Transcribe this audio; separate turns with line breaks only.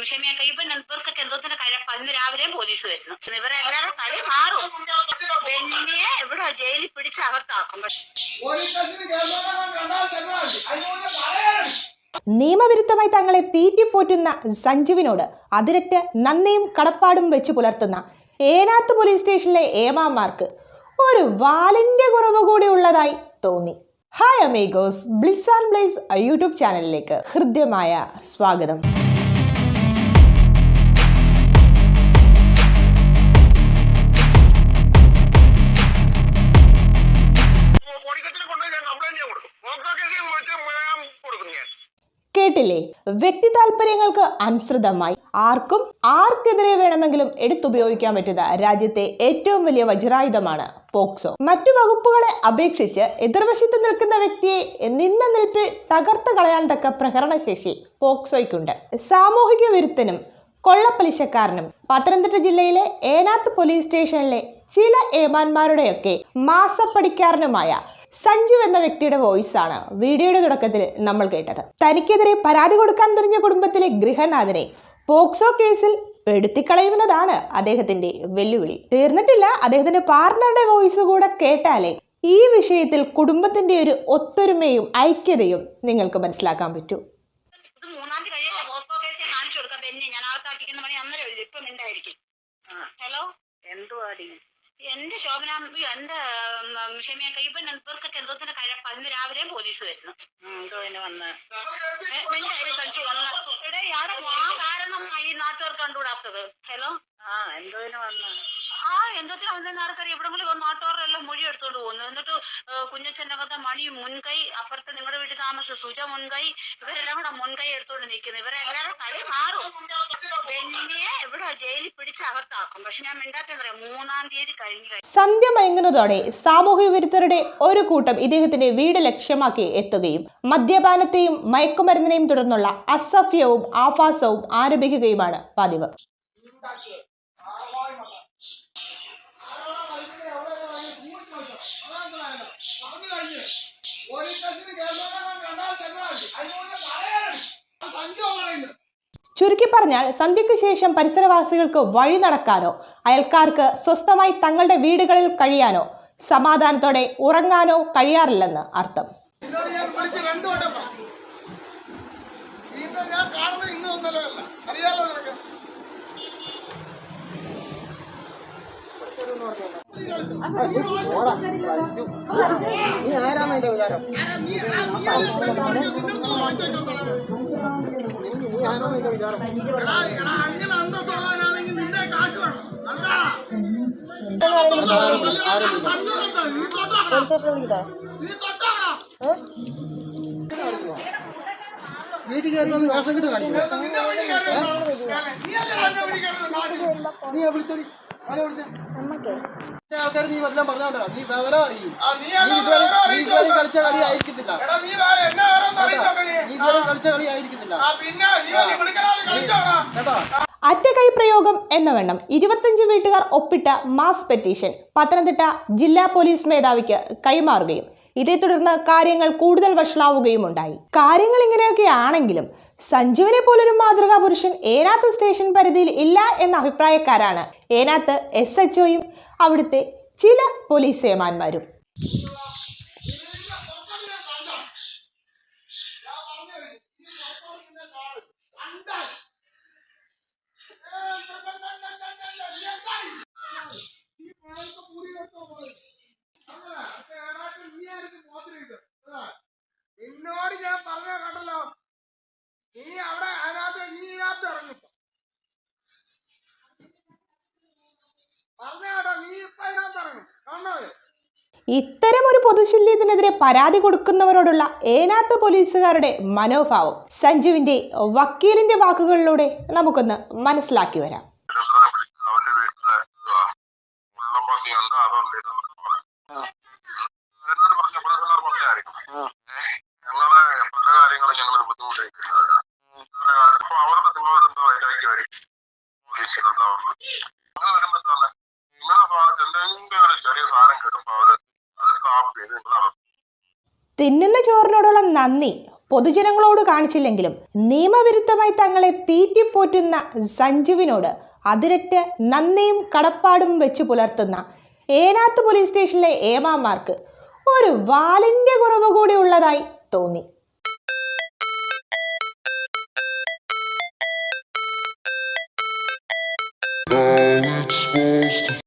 ക്ഷമിയൊക്കെ ഇപ്പൊ ഇവർക്കൊക്കെ എന്തോത്തിന്റെ കഴപ്പ ഇന്ന് രാവിലെയും പോലീസ് വരുന്നു. ഇവരെല്ലാവരും കളി മാറും. ബെന്നിയെ ഇവിടെ ജയിലിൽ പിടിച്ച് അകത്താക്കും.
നിയമവിരുദ്ധമായി തങ്ങളെ തീറ്റിപ്പോറ്റുന്ന സഞ്ജുവിനോട് അതിരറ്റ് നന്ദിയും കടപ്പാടും വെച്ച് പുലർത്തുന്ന ഏനാത്ത് പോലീസ് സ്റ്റേഷനിലെ ഏമാമാർക്ക് ഒരു വാലിന്റെ കുറവ് കൂടി ഉള്ളതായി തോന്നി. Hi amigos, bliss and blaze YouTube ചാനലിലേക്ക് ഹൃദ്യമായ സ്വാഗതം. കേട്ടില്ലേ, വ്യക്തി താല്പര്യങ്ങൾക്ക് അനുസൃതമായി ആർക്കും ആർക്കെതിരെ വേണമെങ്കിലും എടുത്തുപയോഗിക്കാൻ പറ്റുന്ന രാജ്യത്തെ ഏറ്റവും വലിയ വജ്രായുധമാണ് പോക്സോ. മറ്റു വകുപ്പുകളെ അപേക്ഷിച്ച് എതിർവശത്ത് നിൽക്കുന്ന വ്യക്തിയെ നിന്ന നിൽപ്പിൽ തകർത്ത് കളയാൻ തക്ക പ്രഹരണശേഷി പോക്സോയ്ക്കുണ്ട്. സാമൂഹിക വിരുദ്ധനും കൊള്ളപ്പലിശക്കാരനും പത്തനംതിട്ട ജില്ലയിലെ ഏനാത്ത് പോലീസ് സ്റ്റേഷനിലെ ചില ഏമാന്മാരുടെയൊക്കെ മാസപ്പടിക്കാരനുമായ സഞ്ജു എന്ന വ്യക്തിയുടെ വോയിസ് ആണ് വീഡിയോയുടെ തുടക്കത്തിൽ നമ്മൾ കേട്ടത്. തനിക്കെതിരെ പരാതി കൊടുക്കാൻ തുനിഞ്ഞ കുടുംബത്തിലെ ഗൃഹനാഥനെ പോക്സോ കേസിൽ പെടുത്തിക്കളയുന്നതാണ് അദ്ദേഹത്തിന്റെ വെല്ലുവിളി. തീർന്നിട്ടില്ല, അദ്ദേഹത്തിന്റെ പാർട്ണറുടെ വോയിസ് കൂടെ കേട്ടാലേ ഈ വിഷയത്തിൽ കുടുംബത്തിന്റെ ഒരു ഒത്തൊരുമയും ഐക്യതയും നിങ്ങൾക്ക് മനസ്സിലാക്കാൻ പറ്റൂ.
ഹലോ, എന്തുവാടി എന്റെ ശോഭനാമ്പി എന്റെ ക്ഷമിയൊക്കെ ഇപ്പൊ ഇവർക്കൊക്കെ എന്തോത്തിന്റെ കഴപ്പ ഇന്ന് രാവിലെയും പോലീസ് വരുന്നു. ഇവിടെ കാരണം ഈ നാട്ടുകാർക്ക് കണ്ടുകൂടാത്തത്. ഹലോ, എന്തോത്തിനും വന്നെന്ന് ആർക്കറിയാം. എവിടെങ്കിലും നാട്ടുകാരെല്ലാം മൊഴി എടുത്തോണ്ട് പോകുന്നു. എന്നിട്ട് കുഞ്ഞച്ചന്റെ അകത്തെ മണി മുൻകൈ, അപ്പുറത്ത് നിങ്ങളുടെ വീട്ടിൽ താമസിച്ച സുജ മുൻകൈ, ഇവരെല്ലാം കൂടെ മുൻകൈ എടുത്തോണ്ട് നിൽക്കുന്നു. ഇവരെല്ലാവരും കളി മാറും. ബെന്നിയെ ഇവിടെ ജയിലിൽ പിടിച്ച് അകത്താക്കും. പക്ഷെ ഞാൻ മിണ്ടാത്തെന്നറിയാം, 3-ാം തീയതി കഴിഞ്ഞു.
സന്ധ്യ മയങ്ങുന്നതോടെ സാമൂഹ്യ വിരുദ്ധരുടെ ഒരു കൂട്ടം ഇദ്ദേഹത്തിന്റെ വീട് ലക്ഷ്യമാക്കി എത്തുകയും മദ്യപാനത്തെയും മയക്കുമരുന്നിനെയും തുടർന്നുള്ള അസഭ്യവും ആഭാസവും ആരംഭിക്കുകയുമാണ് പതിവ്. ചുരുക്കി പറഞ്ഞാൽ സന്ധ്യയ്ക്ക് ശേഷം പരിസരവാസികൾക്ക് വഴി നടക്കാനോ അയൽക്കാർക്ക് സ്വസ്ഥമായി തങ്ങളുടെ വീടുകളിൽ കഴിയാനോ സമാധാനത്തോടെ ഉറങ്ങാനോ കഴിയാറില്ലെന്ന് അർത്ഥം.
വീട്ടിൽ കയറുന്നത് വേഷം കിട്ടും കാണിക്കും. നീ വിളിച്ചോടി ആൾക്കാർ നീ വല്ലതും പറഞ്ഞോണ്ടോ, നീ വിവരം അറിയും. നീ ഇതുവരെ കളിച്ച കളി ആയിരിക്കത്തില്ല.
അറ്റകൈ പ്രയോഗം എന്ന വണ്ണം 25 വീട്ടുകാർ ഒപ്പിട്ട മാസ് പെറ്റീഷൻ പത്തനംതിട്ട ജില്ലാ പോലീസ് മേധാവിക്ക് കൈമാറുകയും ഇതേ തുടർന്ന് കാര്യങ്ങൾ കൂടുതൽ വഷളാവുകയും ഉണ്ടായി. കാര്യങ്ങൾ ഇങ്ങനെയൊക്കെ ആണെങ്കിലും സഞ്ജുവിനെ പോലൊരു മാതൃകാ പുരുഷൻ ഏനാത്ത് സ്റ്റേഷൻ പരിധിയിൽ ഇല്ല എന്ന അഭിപ്രായക്കാരാണ് ഏനാത്ത് SHOയും അവിടുത്തെ ചില പോലീസ് ഏമാന്മാരും.
എന്നോട് ഞാൻ പറഞ്ഞ കണ്ടല്ലോ, നീ അവിടെ അതിനകത്ത് ഇറങ്ങി പറഞ്ഞ കേട്ടോ, നീ ഇപ്പൊ അതിനകത്ത് ഇറങ്ങും കാണുന്നത്.
ഇത്തരം ഒരു പൊതുശല്യത്തിനെതിരെ പരാതി കൊടുക്കുന്നവരോടുള്ള ഏനാത്ത് പോലീസുകാരുടെ മനോഭാവം സഞ്ജുവിന്റെ വക്കീലിന്റെ വാക്കുകളിലൂടെ നമുക്കൊന്ന് മനസ്സിലാക്കി വരാം. തിന്നുന്ന ചോറിനോടുള്ള നന്ദി പൊതുജനങ്ങളോട് കാണിച്ചില്ലെങ്കിലും നിയമവിരുദ്ധമായി തങ്ങളെ തീറ്റിപ്പോറ്റുന്ന സഞ്ജുവിനോട് അതിരറ്റ് നന്ദിയും കടപ്പാടും വെച്ച് പുലർത്തുന്ന ഏനാത്ത് പോലീസ് സ്റ്റേഷനിലെ ഏമാമാർക്ക് ഒരു വാലിന്റെ കുറവ് കൂടി ഉള്ളതായി തോന്നി.